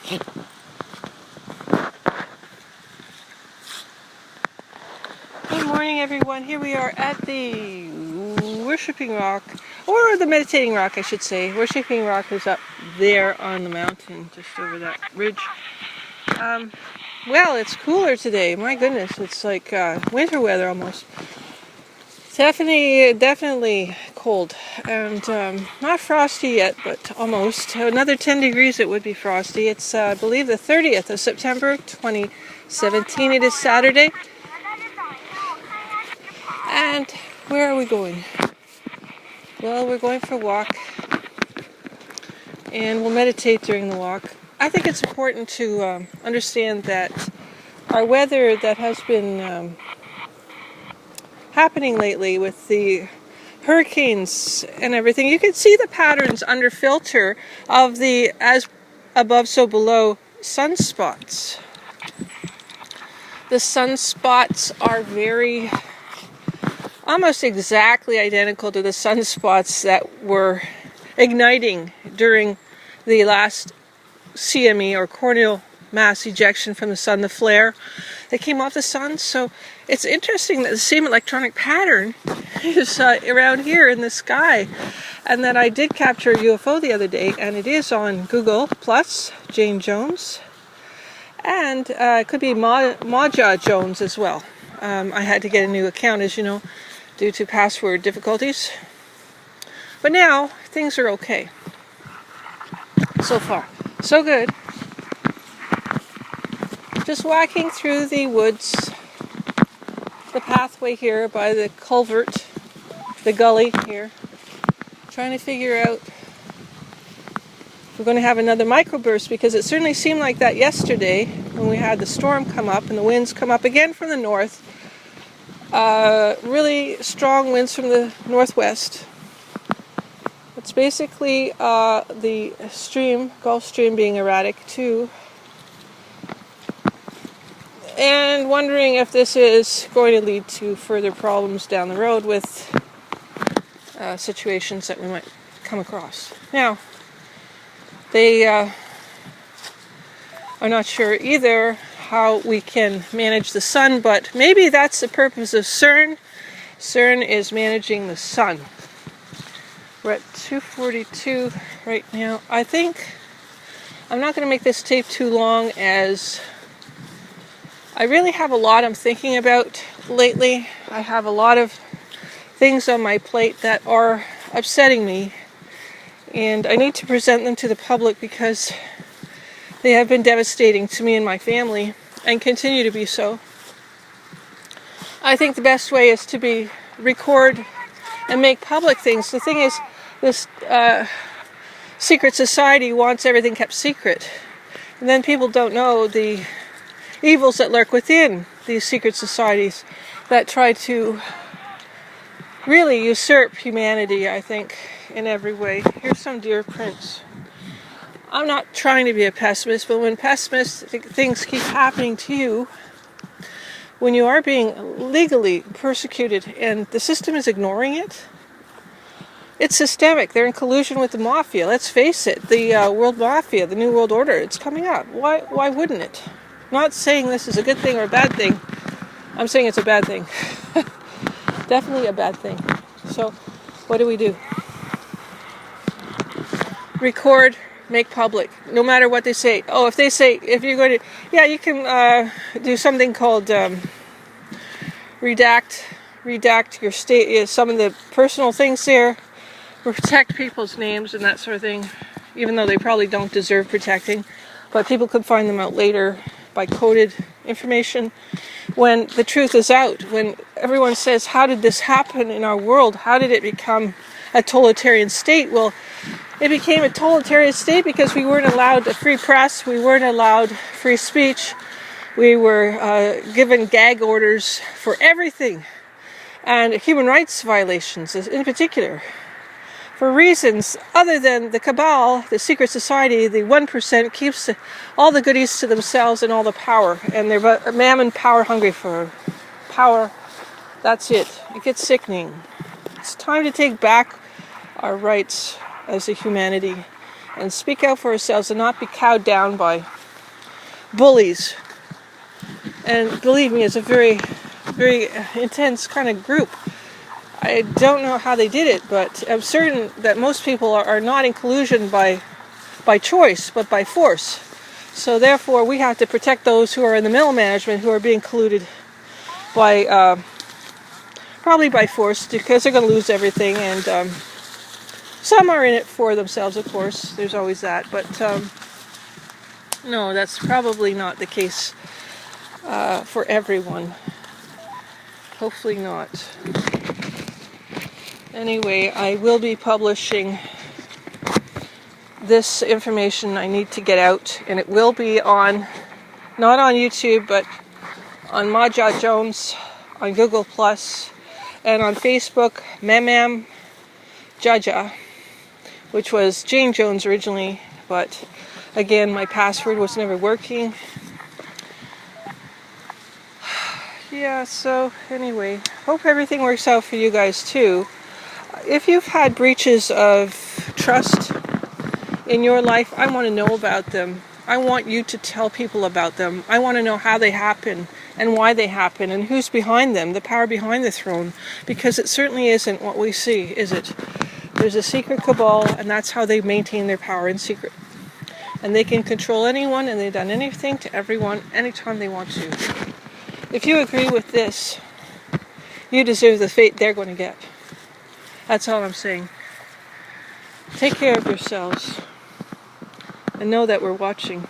Good morning, everyone. Here we are at the Worshipping Rock, or the Meditating Rock, I should say. Worshipping Rock is up there on the mountain, just over that ridge. Well, it's cooler today. My goodness, it's like winter weather almost. Definitely cold, and not frosty yet, but almost. Another 10 degrees it would be frosty. It's, I believe, the 30th of September, 2017. It is Saturday. And where are we going? Well, we're going for a walk, and we'll meditate during the walk. I think it's important to understand that our weather that has been happening lately with the hurricanes and everything, you can see the patterns under filter of the as above so below sunspots. The sunspots are very almost exactly identical to the sunspots that were igniting during the last CME, or corneal mass ejection from the sun, the flare that came off the sun. So it's interesting that the same electronic pattern is around here in the sky, and that I did capture a UFO the other day, and it is on Google Plus, Jane Jones, and it could be JaJa Jones as well. I had to get a new account, as you know, due to password difficulties. But now, things are okay. So far, so good. Just walking through the woods, the pathway here by the culvert, the gully here, trying to figure out if we're going to have another microburst, because it certainly seemed like that yesterday when we had the storm come up and the winds come up again from the north. Really strong winds from the northwest. It's basically the stream, Gulf Stream, being erratic too. And wondering if this is going to lead to further problems down the road with situations that we might come across. Now, they are not sure either how we can manage the sun, but maybe that's the purpose of CERN. CERN is managing the sun. We're at 2:42 right now. I think I'm not going to make this tape too long, as I really have a lot I'm thinking about lately. I have a lot of things on my plate that are upsetting me, and I need to present them to the public because they have been devastating to me and my family, and continue to be so. I think the best way is to record and make public things. The thing is, this secret society wants everything kept secret, and then people don't know the evils that lurk within these secret societies that try to really usurp humanity, I think, in every way. Here's some deer prints. I'm not trying to be a pessimist, but when pessimistic things keep happening to you, when you are being legally persecuted and the system is ignoring it, it's systemic. They're in collusion with the mafia. Let's face it, the world mafia, the New World Order, it's coming up. Why wouldn't it? I'm not saying this is a good thing or a bad thing. I'm saying it's a bad thing. Definitely a bad thing. So, what do? Record, make public, no matter what they say. Oh, if they say, if you're going to, yeah, you can do something called redact your state, some of the personal things there, protect people's names and that sort of thing, even though they probably don't deserve protecting, but people could find them out later by coded information when the truth is out, when everyone says, how did this happen in our world? How did it become a totalitarian state? Well, it became a totalitarian state because we weren't allowed a free press, we weren't allowed free speech, we were given gag orders for everything, and human rights violations in particular, for reasons other than the cabal, the secret society, the 1% keeps all the goodies to themselves and all the power, and they're Mamam power hungry for power. That's it. It gets sickening. It's time to take back our rights as a humanity and speak out for ourselves and not be cowed down by bullies. And believe me, it's a very, very intense kind of group. I don't know how they did it, but I'm certain that most people are not in collusion by choice, but by force. So therefore, we have to protect those who are in the middle management who are being colluded by, probably by force, because they're going to lose everything. And some are in it for themselves, of course. There's always that. But no, that's probably not the case for everyone. Hopefully not. Anyway, I will be publishing this information I need to get out, and it will be on, not on YouTube, but on JaJa Jones, on Google Plus, and on Facebook, Mamam, JaJa, which was Jane Jones originally, but again, my password was never working. Yeah, so anyway, hope everything works out for you guys too. If you've had breaches of trust in your life, I want to know about them. I want you to tell people about them. I want to know how they happen and why they happen and who's behind them, the power behind the throne, because it certainly isn't what we see, is it? There's a secret cabal, and that's how they maintain their power in secret. And they can control anyone, and they've done anything to everyone anytime they want to. If you agree with this, you deserve the fate they're going to get. That's all I'm saying. Take care of yourselves, and know that we're watching.